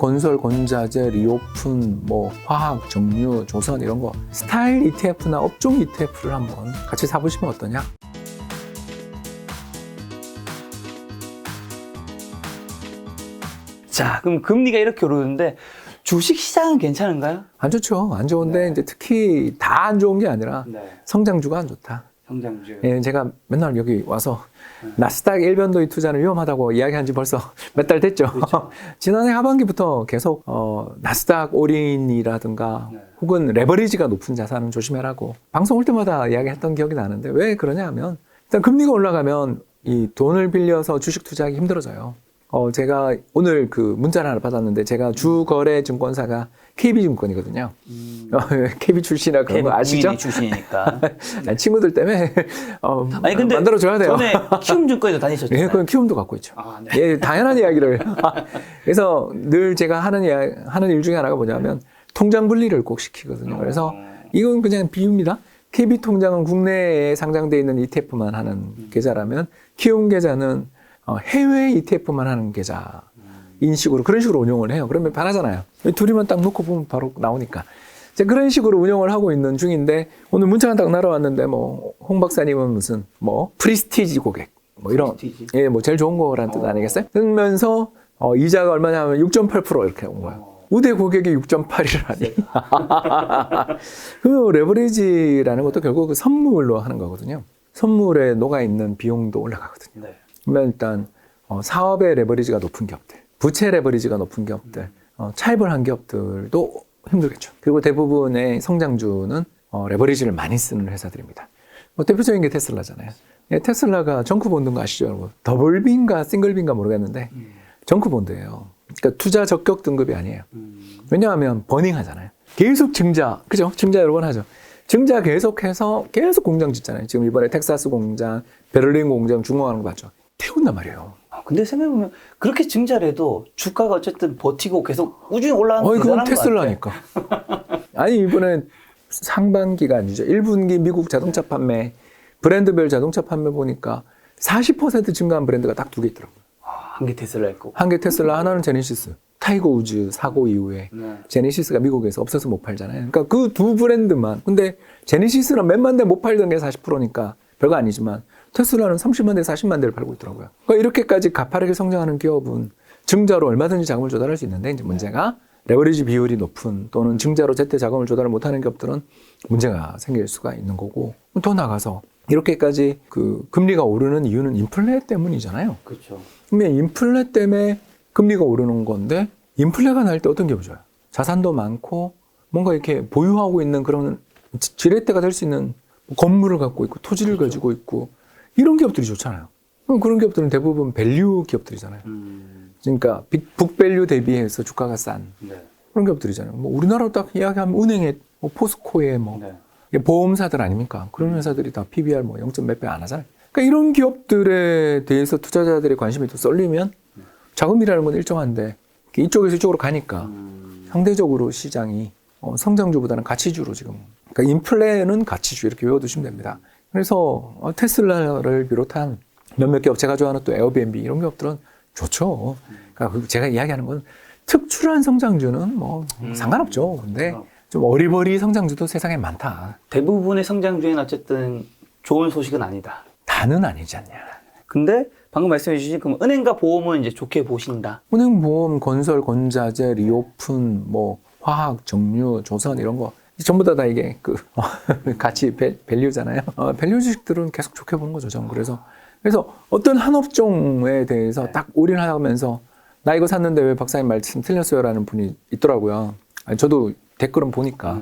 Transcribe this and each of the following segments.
건설, 건자재, 리오픈, 뭐 화학, 정유, 조선 이런 거 스타일 ETF나 업종 ETF를 한번 같이 사보시면 어떠냐? 자, 그럼 금리가 이렇게 오르는데 주식 시장은 괜찮은가요? 안 좋죠. 안 좋은데 이제 특히 다 안 좋은 게 아니라 성장주가 안 좋다. 성장주. 예, 제가 맨날 여기 와서 나스닥 일변도의 투자는 위험하다고 이야기한 지 벌써 몇 달 됐죠. 그렇죠. 지난해 하반기부터 계속 나스닥 올인이라든가 혹은 레버리지가 높은 자산은 조심해라고 방송 올 때마다 이야기했던 기억이 나는데 왜 그러냐 하면 일단 금리가 올라가면 이 돈을 빌려서 주식 투자하기 힘들어져요. 제가 오늘 그 문자를 하나 받았는데 제가 주거래 증권사가 KB증권이거든요. KB 출신이라 그런 거 아시죠? 국민의 출신이니까. 아니, 친구들 때문에 아니 근데 만들어줘야 돼요. 전에 키움증권에도 다니셨잖아요. 예, 그건 키움도 갖고 있죠. 아, 네. 예, 당연한 이야기를. 그래서 늘 제가 하는 일 중에 하나가 뭐냐면 통장 분리를 꼭 시키거든요. 그래서 이건 그냥 비유입니다. KB 통장은 국내에 상장되어 있는 ETF만 하는 계좌라면 키움 계좌는 해외 ETF만 하는 계좌. 인식으로 그런 식으로 운영을 해요. 그러면 편하잖아요. 둘이만 딱 놓고 보면 바로 나오니까. 이제 그런 식으로 운영을 하고 있는 중인데 오늘 문자가 딱 날아왔는데 뭐 홍 박사님은 무슨 뭐 프리스티지 고객 뭐 이런 프리스티지? 예, 뭐 제일 좋은 거라는 뜻 아니겠어요? 뜨면서 이자가 얼마냐면 6.8% 이렇게 온 거예요. 우대 고객이 6.8이라니. 그 레버리지라는 것도 결국 그 선물로 하는 거거든요. 선물에 녹아 있는 비용도 올라가거든요. 네. 그러면 일단 사업의 레버리지가 높은 기업들, 부채 레버리지가 높은 기업들, 차입을 기업들도 힘들겠죠. 그리고 대부분의 성장주는 레버리지를 많이 쓰는 회사들입니다. 대표적인 게 테슬라잖아요. 예, 테슬라가 정크본드인 거 아시죠? 여러분? 더블빈가 싱글빈가 모르겠는데 정크본드예요. 그러니까 투자 적격 등급이 아니에요. 왜냐하면 버닝하잖아요. 계속 증자, 그죠? 증자 여러 번 하죠. 증자 계속해서 계속 공장 짓잖아요. 지금 이번에 텍사스 공장, 베를린 공장 중공하는 거 봤죠? 태운단 말이에요. 근데 생각해보면 그렇게 증자를 해도 주가가 어쨌든 버티고 계속 꾸준히 올라가는 게 그건 대단한 것 테슬라니까. 아니 이번에 상반기가 아니죠. 1분기 미국 자동차 판매, 브랜드별 자동차 판매 보니까 40% 증가한 브랜드가 딱 2개 있더라고요. 한 개 테슬라 있고. 한 개 테슬라, 하나는 제네시스. 타이거 우즈 사고 이후에 제네시스가 미국에서 없어서 못 팔잖아요. 그러니까 그 두 브랜드만. 근데 제네시스는 몇만 대 못 팔던 게 40%니까 별거 아니지만 테슬라는 30만 대, 40만 대를 팔고 있더라고요. 그러니까 이렇게까지 가파르게 성장하는 기업은 증자로 얼마든지 자금을 조달할 수 있는데 이제 문제가 레버리지 비율이 높은 또는 증자로 제때 자금을 조달을 못하는 기업들은 문제가 생길 수가 있는 거고 더 나가서 이렇게까지 그 금리가 오르는 이유는 인플레 때문이잖아요. 그렇죠. 그러면 인플레 때문에 금리가 오르는 건데 인플레가 날 때 어떤 기업이 좋아요? 자산도 많고 뭔가 이렇게 보유하고 있는 그런 지렛대가 될 수 있는 건물을 갖고 있고 토지를 그렇죠. 가지고 있고 이런 기업들이 좋잖아요. 그럼 그런 기업들은 대부분 밸류 기업들이잖아요. 그러니까 북밸류 대비해서 주가가 싼 그런 기업들이잖아요. 뭐 우리나라로 딱 이야기하면 은행에 뭐 포스코에 뭐 보험사들 아닙니까? 그런 회사들이 다 PBR 뭐 0. 몇 배 안 하잖아요. 그러니까 이런 기업들에 대해서 투자자들의 관심이 또 쏠리면 자금이라는 건 일정한데 이쪽에서 이쪽으로 가니까 상대적으로 시장이 성장주보다는 가치주로 지금. 그러니까 인플레는 가치주 이렇게 외워두시면 됩니다. 그래서 테슬라를 비롯한 몇몇 기업 제가 좋아하는 또 에어비앤비 이런 기업들은 좋죠. 그러니까 제가 이야기하는 건 특출한 성장주는 뭐 상관없죠. 근데 좀 어리버리 성장주도 세상에 많다. 대부분의 성장주에는 어쨌든 좋은 소식은 아니다. 다는 아니지 않냐. 근데 방금 말씀해 주신 그럼 은행과 보험은 이제 좋게 보신다. 은행, 보험, 건설, 건자재, 리오픈, 뭐 화학, 정유, 조선 이런 거 전부 다 이게 그 가치 밸류잖아요. 밸류 주식들은 계속 좋게 보는 거죠. 저는 그래서 어떤 한 업종에 대해서 딱 올인하면서 나 이거 샀는데 왜 박사님 말씀 틀렸어요라는 분이 있더라고요. 저도 댓글은 보니까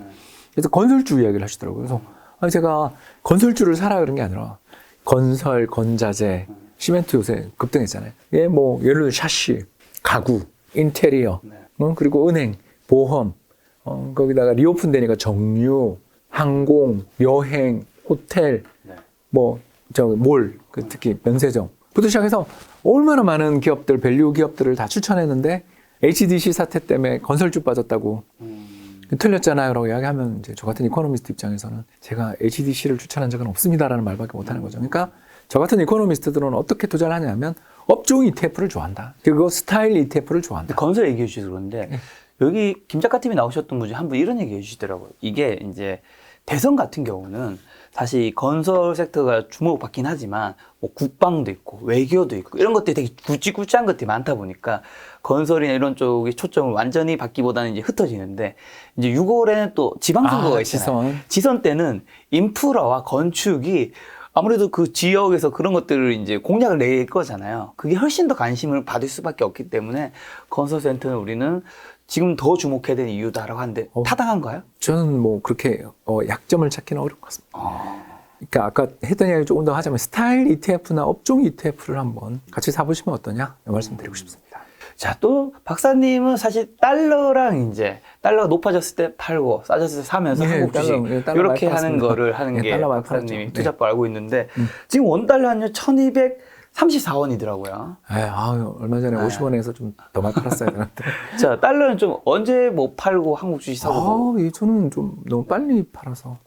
그래서 건설주 이야기를 하시더라고요. 그래서 제가 건설주를 사라 그런 게 아니라 건설, 건자재, 시멘트 요새 급등했잖아요. 예, 뭐 예를 들어 샤시, 가구, 인테리어, 그리고 은행, 보험. 거기다가 리오픈 되니까 정유, 항공, 여행, 호텔, 몰, 특히 면세점. 부터 시작해서 얼마나 많은 기업들, 밸류 기업들을 다 추천했는데 HDC 사태 때문에 건설주 빠졌다고 틀렸잖아요 라고 이야기하면 이제 저 같은 이코노미스트 입장에서는 제가 HDC를 추천한 적은 없습니다라는 말밖에 못하는 거죠. 그러니까 저 같은 이코노미스트들은 어떻게 투자를 하냐면 업종 ETF를 좋아한다. 그리고 스타일 ETF를 좋아한다. 건설 얘기해 주셔서 그런데 여기 김 작가님이 나오셨던 분 중에 한 분 이런 얘기 해주시더라고요. 이게 이제 대선 같은 경우는 사실 건설 섹터가 주목받긴 하지만 뭐 국방도 있고 외교도 있고 이런 것들이 되게 굵직굵직한 것들이 많다 보니까 건설이나 이런 쪽의 초점을 완전히 받기보다는 이제 흩어지는데 이제 6월에는 또 지방선거가 있잖아요. 지선 때는 인프라와 건축이 아무래도 그 지역에서 그런 것들을 이제 공약을 낼 거잖아요. 그게 훨씬 더 관심을 받을 수밖에 없기 때문에 건설센터는 우리는 지금 더 주목해야 되는 이유다라고 하는데 타당한가요? 저는 뭐 그렇게 약점을 찾기는 어려운 것 같습니다. 그러니까 아까 했던 이야기 조금 더 하자면 스타일 ETF나 업종 ETF를 한번 같이 사보시면 어떠냐 말씀드리고 싶습니다. 자, 또 박사님은 사실 달러랑 이제 달러가 높아졌을 때 팔고 싸졌을 때 사면서 한국 주식 이렇게 하는 거를 하는 게 박사님이 투자법 알고 있는데 지금 원달러 환율 1234원이더라고요. 얼마 전에 50원에서 좀 더 많이 팔았어야 되는데. 자, 달러는 좀 언제 뭐 팔고 한국 주식 사고? 저는 좀 너무 빨리 팔아서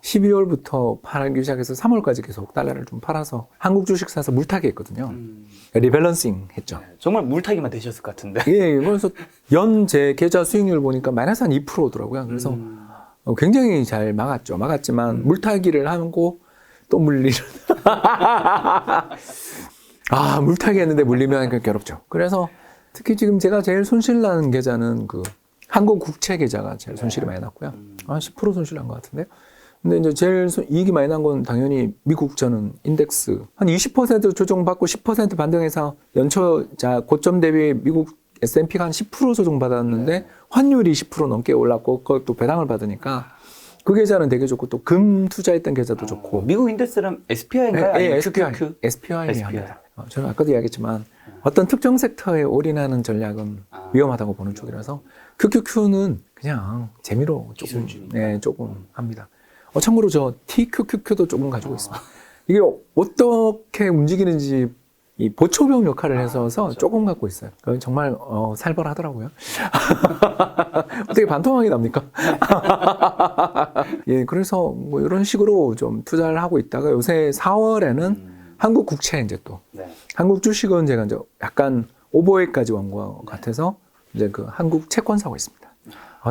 12월부터 팔기 시작해서 3월까지 계속 달러를 좀 팔아서 한국 주식 사서 물타기 했거든요. 리밸런싱 했죠. 정말 물타기만 되셨을 것 같은데. 예, 그래서 연 제 계좌 수익률 보니까 마이너스 한 2%더라고요. 그래서 굉장히 잘 막았죠. 막았지만 물타기를 하고 또 물리는. 물타기 했는데 물리면 괴롭죠. 그래서 특히 지금 제가 제일 손실 나는 계좌는 그 한국 국채 계좌가 제일 손실이 많이 났고요. 한 10% 손실 난 것 같은데. 근데 이제 제일 이익이 많이 난 건 당연히 미국 저는 인덱스 한 20% 조정받고 10% 반등해서 연초 고점 대비 미국 S&P가 한 10% 조정받았는데 환율이 10% 넘게 올랐고 그것도 배당을 받으니까 그 계좌는 되게 좋고 또 금 투자했던 계좌도 좋고. 미국 인덱스는 SPI인가요? 네, SPI 합니다. 저는 아까도 이야기했지만 어떤 특정 섹터에 올인하는 전략은 위험하다고 보는 쪽이라서 QQQ는 그냥 재미로 조금 합니다. 참고로 저 TQQQ도 조금 가지고 있습니다. 이게 어떻게 움직이는지 이 보초병 역할을 해서 조금 갖고 있어요. 정말 살벌하더라고요. 어떻게 반토막이 납니까? 예, 그래서 뭐 이런 식으로 좀 투자를 하고 있다가 요새 4월에는 한국 국채 이제 또 한국 주식은 제가 이제 약간 오버웨이까지 온 것 같아서 이제 그 한국 채권 사고 있습니다.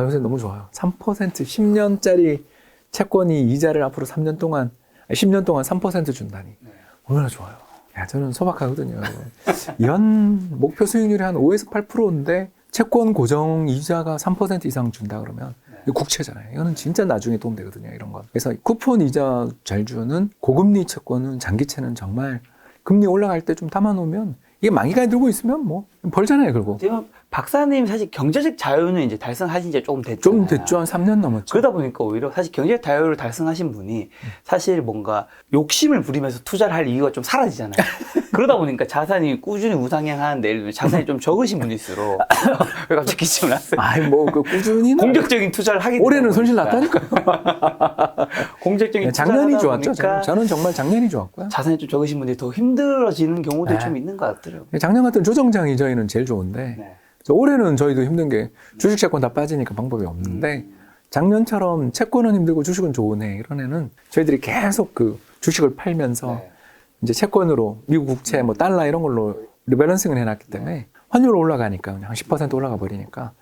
요새 너무 좋아요. 3% 10년짜리 채권이 이자를 앞으로 10년 동안 3% 준다니 얼마나 좋아요. 저는 소박하거든요. 연 목표 수익률이 한 5에서 8%인데 채권 고정 이자가 3% 이상 준다 그러면 국채잖아요. 이거는 진짜 나중에 도움 되거든요. 이런 건. 그래서 쿠폰 이자 잘 주는 고금리 채권은 장기채는 정말 금리 올라갈 때 좀 담아놓으면 이게 만기까지 들고 있으면 뭐 벌잖아요, 결국. 지금 박사님 사실 경제적 자유는 이제 달성하신 지 조금 됐죠. 좀 됐죠. 한 3년 넘었죠. 그러다 보니까 오히려 사실 경제적 자유를 달성하신 분이 사실 뭔가 욕심을 부리면서 투자를 할 이유가 좀 사라지잖아요. 그러다 보니까 자산이 꾸준히 우상향하는데 예를 들면 자산이 좀 적으신 분일수록 왜 갑자기 기침을 났어요? 꾸준히 공격적인 투자를 하게 올해는 손실 났다니까요. 공격적인 작년이 좋았죠. 저는 정말 작년이 좋았고요. 자산이 좀 적으신 분들이 더 힘들어지는 경우도 좀 있는 것 같더라고요. 작년 같은 조정장이 저희는 제일 좋은데 올해는 저희도 힘든 게 주식 채권 다 빠지니까 방법이 없는데 작년처럼 채권은 힘들고 주식은 좋은 해 이런 해는 저희들이 계속 그 주식을 팔면서 이제 채권으로 미국 국채 뭐 달러 이런 걸로 리밸런싱을 해놨기 때문에 환율 올라가니까 그냥 10% 올라가 버리니까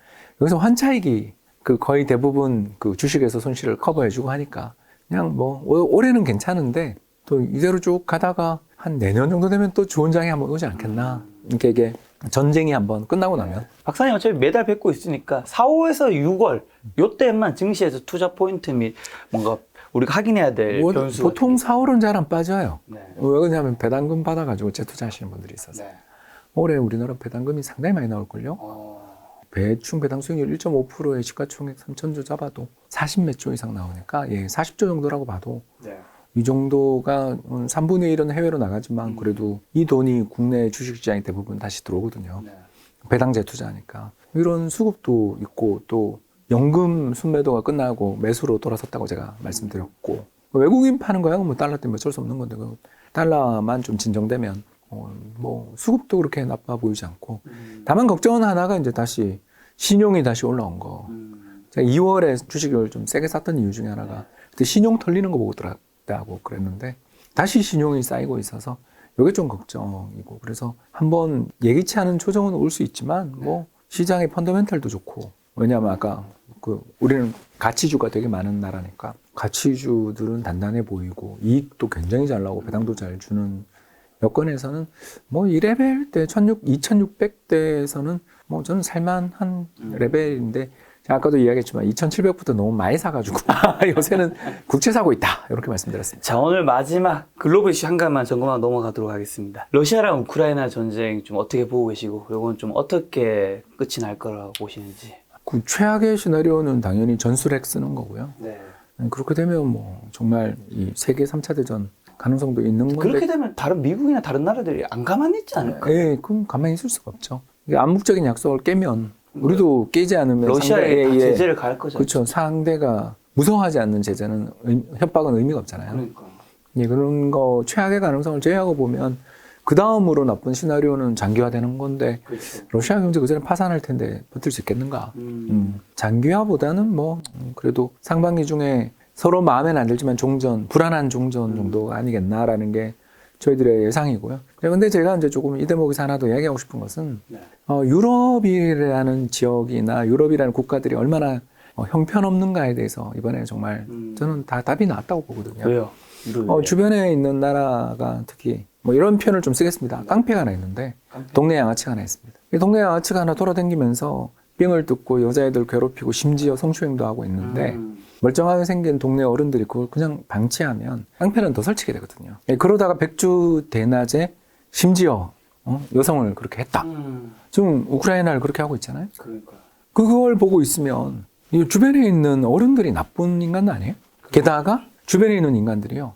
여기서 환차익이 그 거의 대부분 그 주식에서 손실을 커버해주고 하니까 그냥 뭐 올해는 괜찮은데 또 이대로 쭉 가다가 한 내년 정도 되면 또 좋은 장이 한번 오지 않겠나. 그러니까 이게 전쟁이 한번 끝나고 나면. 박사님 어차피 매달 뵙고 있으니까 4월에서 6월 요때만 증시에서 투자 포인트 및 뭔가 우리가 확인해야 될 변수. 보통 4월은 잘 안 빠져요. 왜 그러냐면 배당금 받아가지고 재투자하시는 분들이 있어서. 올해 우리나라 배당금이 상당히 많이 나올걸요. 대충 배당 수익률 1.5%에 시가총액 3,000조 잡아도 40몇 조 이상 나오니까 40조 정도라고 봐도 이 정도가 3분의 1은 해외로 나가지만 그래도 이 돈이 국내 주식시장에 대부분 다시 들어오거든요. 배당 재투자하니까. 이런 수급도 있고 또 연금 순매도가 끝나고 매수로 돌아섰다고 제가 말씀드렸고 외국인 파는 거야 뭐 달러 때문에 어쩔 수 없는 건데 달러만 좀 진정되면 뭐 수급도 그렇게 나빠 보이지 않고 다만 걱정은 하나가 이제 다시 신용이 다시 올라온 거. 제가 2월에 주식을 좀 세게 샀던 이유 중에 하나가 그때 신용 털리는 거 보고 들었다고 그랬는데 다시 신용이 쌓이고 있어서 이게 좀 걱정이고 그래서 한번 예기치 않은 조정은 올 수 있지만 뭐 시장의 펀더멘털도 좋고 왜냐하면 아까 우리는 가치주가 되게 많은 나라니까 가치주들은 단단해 보이고 이익도 굉장히 잘 나오고 배당도 잘 주는 여건에서는 뭐 2레벨 때 2600대에서는 뭐 저는 살만한 레벨인데 아까도 이야기했지만 2700부터 너무 많이 사가지고 요새는 국채 사고 있다 이렇게 말씀드렸습니다. 자, 오늘 마지막 글로벌 이슈 한 가지만 점검하고 넘어가도록 하겠습니다. 러시아랑 우크라이나 전쟁 좀 어떻게 보고 계시고 이건 좀 어떻게 끝이 날 거라고 보시는지. 그 최악의 시나리오는 당연히 전술핵 쓰는 거고요. 네. 그렇게 되면 뭐 정말 이 세계 3차 대전 가능성도 있는 건데 그렇게 되면 다른 미국이나 다른 나라들이 안 가만히 있지 않을까? 예, 그럼 가만히 있을 수가 없죠. 이게 암묵적인 약속을 깨면 우리도 깨지 않으면 러시아에 상대의 제재를 가할 거잖아요. 그렇죠. 상대가 무서워하지 않는 제재는 협박은 의미가 없잖아요. 그러니까. 예, 그런 거 최악의 가능성을 제외하고 보면 그 다음으로 나쁜 시나리오는 장기화되는 건데 그렇죠. 러시아 경제 그전에 파산할 텐데 버틸 수 있겠는가? 장기화보다는 뭐 그래도 상반기 중에 서로 마음에는 안 들지만 종전, 불안한 종전 정도가 아니겠나라는 게 저희들의 예상이고요. 그런데 제가 이제 조금 이 대목에서 하나 더 이야기하고 싶은 것은 네. 유럽이라는 지역이나 유럽이라는 국가들이 얼마나 형편없는가에 대해서 이번에 정말 저는 다 답이 나왔다고 보거든요. 왜요? 주변에 있는 나라가 특히 뭐 이런 표현을 좀 쓰겠습니다. 깡패가 하나 있는데 동네 양아치가 하나 있습니다. 이 동네 양아치가 하나 돌아다니면서 삥을 뜯고 여자애들 괴롭히고 심지어 성추행도 하고 있는데 멀쩡하게 생긴 동네 어른들이 그걸 그냥 방치하면 깡패는 더 설치게 되거든요. 그러다가 백주대낮에 심지어 여성을 그렇게 했다. 지금 우크라이나를 그렇게 하고 있잖아요. 그러니까. 그걸 보고 있으면 이 주변에 있는 어른들이 나쁜 인간 아니에요? 게다가 주변에 있는 인간들이요.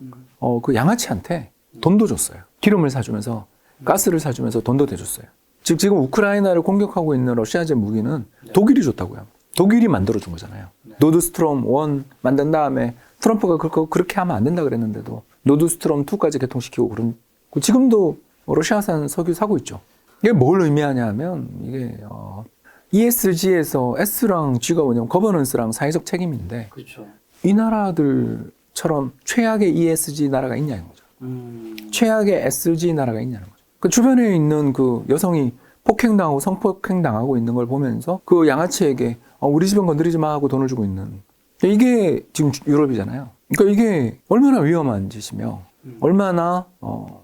그 양아치한테 돈도 줬어요. 기름을 사주면서 가스를 사주면서 돈도 대줬어요. 즉 지금 우크라이나를 공격하고 있는 러시아제 무기는 독일이 줬다고요. 독일이 만들어준 거잖아요. 노드스트롬 1 만든 다음에 트럼프가 그렇게 하면 안 된다 그랬는데도 노드스트롬 2까지 개통시키고 그런 지금도 러시아산 석유 사고 있죠. 이게 뭘 의미하냐 하면 이게 ESG에서 S랑 G가 뭐냐면 거버넌스랑 사회적 책임인데 그렇죠. 이 나라들처럼 최악의 ESG 나라가 있냐는 거죠. 최악의 SG 나라가 있냐는 거죠. 그 주변에 있는 그 여성이 폭행당하고 성폭행당하고 있는 걸 보면서 그 양아치에게 우리 집은 건드리지 마 하고 돈을 주고 있는 이게 지금 유럽이잖아요. 그러니까 이게 얼마나 위험한 짓이며 얼마나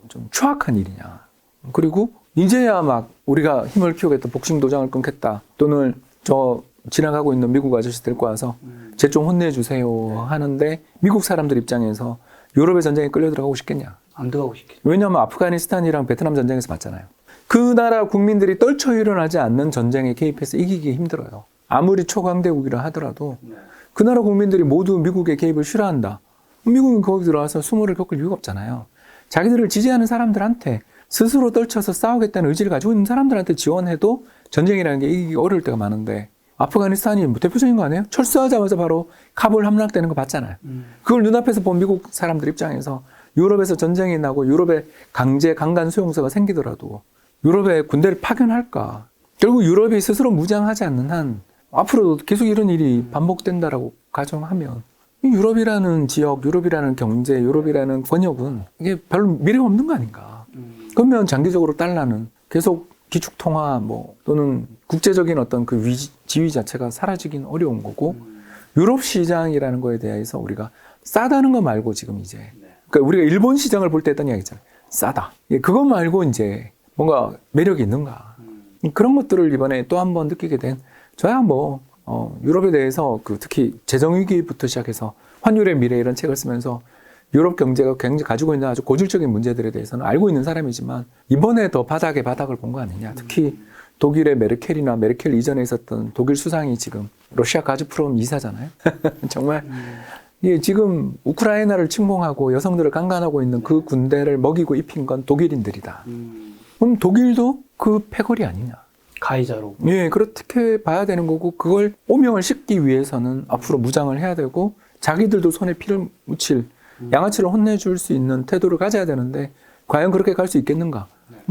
좀 추악한 일이냐. 그리고 이제야 막 우리가 힘을 키우겠다, 복싱 도장을 끊겠다, 또는 저 지나가고 있는 미국 아저씨들과 와서 쟤 좀 혼내주세요 하는데 미국 사람들 입장에서 유럽의 전쟁에 끌려 들어가고 싶겠냐? 안 들어가고 싶겠죠. 왜냐하면 아프가니스탄이랑 베트남 전쟁에서 봤잖아요. 그 나라 국민들이 떨쳐 일어나지 않는 전쟁에 개입해서 이기기 힘들어요. 아무리 초강대국이라 하더라도 그 나라 국민들이 모두 미국의 개입을 싫어한다. 미국은 거기 들어와서 수모를 겪을 이유가 없잖아요. 자기들을 지지하는 사람들한테 스스로 떨쳐서 싸우겠다는 의지를 가지고 있는 사람들한테 지원해도 전쟁이라는 게 이기기 어려울 때가 많은데 아프가니스탄이 뭐 대표적인 거 아니에요? 철수하자마자 바로 카불 함락되는 거 봤잖아요. 그걸 눈앞에서 본 미국 사람들 입장에서 유럽에서 전쟁이 나고 유럽에 강제 강간 수용소가 생기더라도 유럽에 군대를 파견할까? 결국 유럽이 스스로 무장하지 않는 한 앞으로도 계속 이런 일이 반복된다라고 가정하면 이 유럽이라는 지역, 유럽이라는 경제, 유럽이라는 번역은 이게 별로 미래가 없는 거 아닌가? 그러면 장기적으로 달러는 계속 기축통화 또는 국제적인 어떤 그 지위 자체가 사라지긴 어려운 거고 유럽 시장이라는 거에 대해서 우리가 싸다는 거 말고 지금 이제 그러니까 우리가 일본 시장을 볼 때 했던 이야기 있잖아요. 싸다. 그것 말고 이제 뭔가 매력이 있는가. 그런 것들을 이번에 또 한 번 느끼게 된 저야 유럽에 대해서 그 특히 재정위기부터 시작해서 환율의 미래 이런 책을 쓰면서 유럽 경제가 굉장히 가지고 있는 아주 고질적인 문제들에 대해서는 알고 있는 사람이지만 이번에 더 바닥의 바닥을 본 거 아니냐. 특히 독일의 메르켈이나 메르켈 이전에 있었던 독일 수상이 지금 러시아 가즈프롬 이사잖아요. 정말 지금 우크라이나를 침공하고 여성들을 강간하고 있는 그 군대를 먹이고 입힌 건 독일인들이다. 그럼 독일도 그 패거리 아니냐. 가해자로. 그렇게 봐야 되는 거고 그걸 오명을 싣기 위해서는 앞으로 무장을 해야 되고 자기들도 손에 피를 묻힐 양아치를 혼내줄 수 있는 태도를 가져야 되는데 과연 그렇게 갈 수 있겠는가?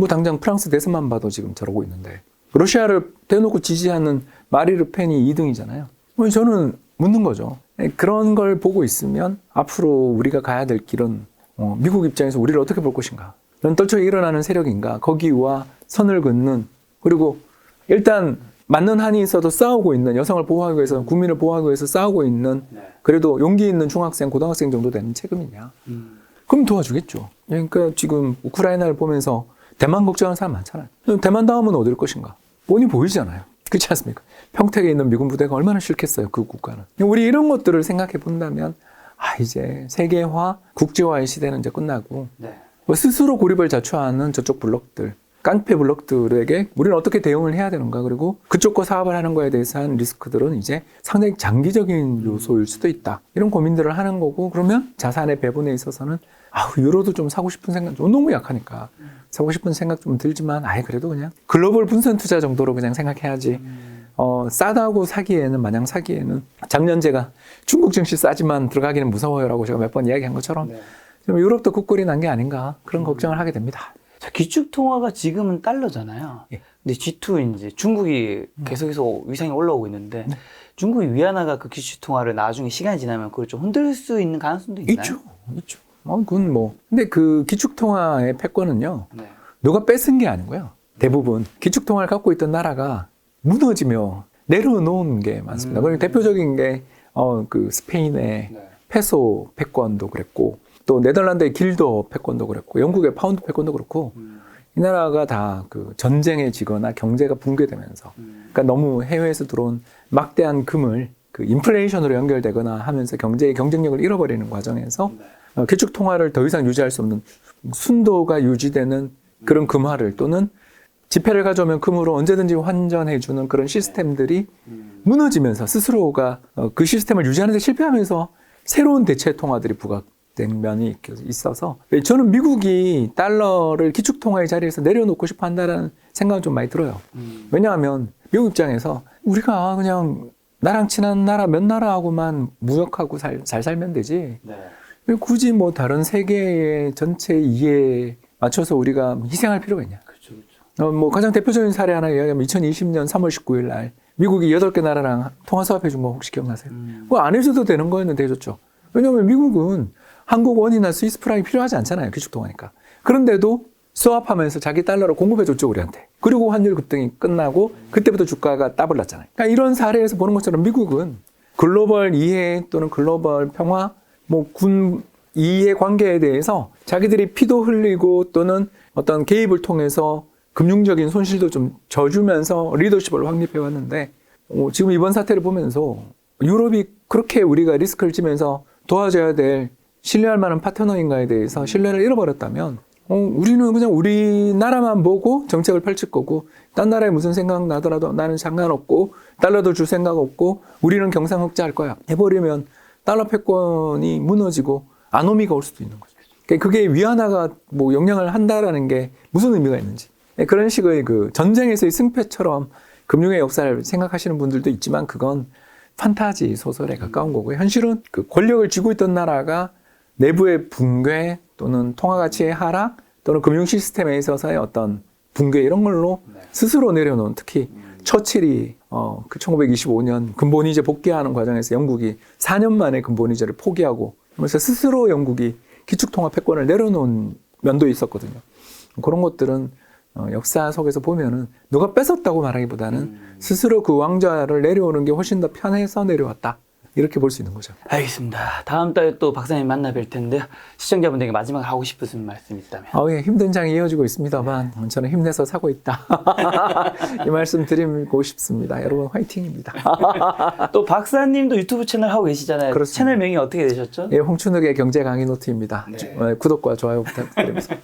당장 프랑스 대선만 봐도 지금 저러고 있는데 러시아를 대놓고 지지하는 마리 르펜이 2등이잖아요. 저는 묻는 거죠. 그런 걸 보고 있으면 앞으로 우리가 가야 될 길은 미국 입장에서 우리를 어떻게 볼 것인가? 떨쳐에 일어나는 세력인가? 거기와 선을 긋는, 그리고 일단 맞는 한이 있어도 싸우고 있는, 여성을 보호하기 위해서, 국민을 보호하기 위해서 싸우고 있는, 그래도 용기 있는 중학생, 고등학생 정도 되는 책임이냐? 그럼 도와주겠죠. 그러니까 지금 우크라이나를 보면서 대만 걱정하는 사람 많잖아요. 대만 다음은 어딜 것인가? 뻔히 보이잖아요. 그렇지 않습니까? 평택에 있는 미군 부대가 얼마나 싫겠어요, 그 국가는. 우리 이런 것들을 생각해 본다면, 이제 세계화, 국제화의 시대는 이제 끝나고, 스스로 고립을 자초하는 저쪽 블록들, 깡패 블록들에게 우리는 어떻게 대응을 해야 되는가, 그리고 그쪽과 사업을 하는 거에 대해서 한 리스크들은 이제 상당히 장기적인 요소일 수도 있다. 이런 고민들을 하는 거고, 그러면 자산의 배분에 있어서는 유로도 좀 사고 싶은 생각, 너무 약하니까 사고 싶은 생각 좀 들지만, 그래도 그냥 글로벌 분산 투자 정도로 그냥 생각해야지. 싸다고 사기에는, 마냥 사기에는, 작년 제가 중국 증시 싸지만 들어가기는 무서워요라고 제가 몇 번 이야기한 것처럼, 좀 유럽도 국골이 난 게 아닌가, 그런 걱정을 하게 됩니다. 자, 기축통화가 지금은 달러잖아요. 예. 근데 G2 이제 중국이 계속해서 위상이 올라오고 있는데, 중국이 위안화가 그 기축통화를 나중에 시간이 지나면 그걸 좀 흔들 수 있는 가능성도 있나요? 있죠. 그건 뭐. 근데 그 기축통화의 패권은요, 누가 뺏은 게 아니고요. 대부분 기축통화를 갖고 있던 나라가 무너지며 내려놓은 게 많습니다. 그리고 대표적인 게, 그 스페인의 페소 패권도 그랬고, 또 네덜란드의 길더 패권도 그랬고, 영국의 파운드 패권도 그렇고, 이 나라가 다 그 전쟁에 지거나 경제가 붕괴되면서, 그러니까 너무 해외에서 들어온 막대한 금을 그 인플레이션으로 연결되거나 하면서 경제의 경쟁력을 잃어버리는 과정에서 기축 통화를 더 이상 유지할 수 없는, 순도가 유지되는 그런 금화를, 또는 지폐를 가져오면 금으로 언제든지 환전해주는 그런 시스템들이 무너지면서 스스로가 그 시스템을 유지하는 데 실패하면서 새로운 대체 통화들이 부각된 면이 있어서, 저는 미국이 달러를 기축 통화의 자리에서 내려놓고 싶어 한다는 생각은 좀 많이 들어요. 왜냐하면 미국 입장에서 우리가 그냥 나랑 친한 나라 몇 나라하고만 무역하고 잘 살면 되지, 왜 굳이 뭐 다른 세계의 전체 이해에 맞춰서 우리가 희생할 필요가 있냐. 뭐 가장 대표적인 사례 하나 이야기하면 2020년 3월 19일 날 미국이 8개 나라랑 통화사업해 준 거 혹시 기억나세요? 그거 안 해줘도 되는 거였는데 해줬죠. 왜냐하면 미국은 한국 원이나 스위스 프랑이 필요하지 않잖아요. 기축통화니까. 그런데도 스왑하면서 자기 달러를 공급해 줬죠, 우리한테. 그리고 환율 급등이 끝나고 그때부터 주가가 더블 났잖아요. 그러니까 이런 사례에서 보는 것처럼 미국은 글로벌 이해 또는 글로벌 평화, 뭐 군 이해 관계에 대해서 자기들이 피도 흘리고 또는 어떤 개입을 통해서 금융적인 손실도 좀 져주면서 리더십을 확립해 왔는데, 지금 이번 사태를 보면서 유럽이 그렇게 우리가 리스크를 지면서 도와줘야 될 신뢰할 만한 파트너인가에 대해서 신뢰를 잃어버렸다면, 우리는 그냥 우리나라만 보고 정책을 펼칠 거고, 딴 나라에 무슨 생각 나더라도 나는 상관없고, 달러도 줄 생각 없고, 우리는 경상흑자할 거야 해버리면 달러 패권이 무너지고 아노미가 올 수도 있는 거죠. 그게 위안화가 뭐 영향을 한다라는 게 무슨 의미가 있는지. 그런 식의 그 전쟁에서의 승패처럼 금융의 역사를 생각하시는 분들도 있지만, 그건 판타지 소설에 가까운 거고요. 현실은 그 권력을 쥐고 있던 나라가 내부의 붕괴 또는 통화 가치의 하락 또는 금융 시스템에 있어서의 어떤 붕괴, 이런 걸로 스스로 내려놓은, 특히 처칠이 그 1925년 근본이제 복귀하는 과정에서 영국이 4년 만에 근본이제를 포기하고, 그래서 스스로 영국이 기축통화 패권을 내려놓은 면도 있었거든요. 그런 것들은 역사 속에서 보면은 누가 뺏었다고 말하기보다는 스스로 그 왕좌를 내려오는 게 훨씬 더 편해서 내려왔다, 이렇게 볼 수 있는 거죠. 알겠습니다. 다음 달에 또 박사님 만나 뵐 텐데, 시청자분들에게 마지막으로 하고 싶으신 말씀 있다면? 예, 힘든 장이 이어지고 있습니다만 저는 힘내서 사고 있다. 이 말씀 드리고 싶습니다. 여러분 화이팅입니다. 또 박사님도 유튜브 채널 하고 계시잖아요. 그렇습니다. 채널명이 어떻게 되셨죠? 예, 홍춘욱의 경제 강의 노트입니다. 구독과 좋아요 부탁드립니다.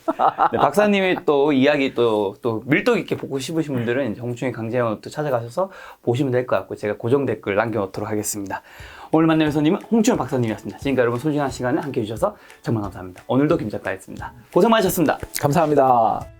네, 박사님의 또 이야기 또 밀도 있게 보고 싶으신 분들은 이제 홍춘욱의 강제 강의 노트 찾아가셔서 보시면 될 것 같고, 제가 고정 댓글 남겨놓도록 하겠습니다. 오늘 만날 손님은 홍춘욱 박사님이었습니다. 지금까지 여러분 소중한 시간을 함께 해주셔서 정말 감사합니다. 오늘도 김 작가였습니다. 고생 많으셨습니다. 감사합니다.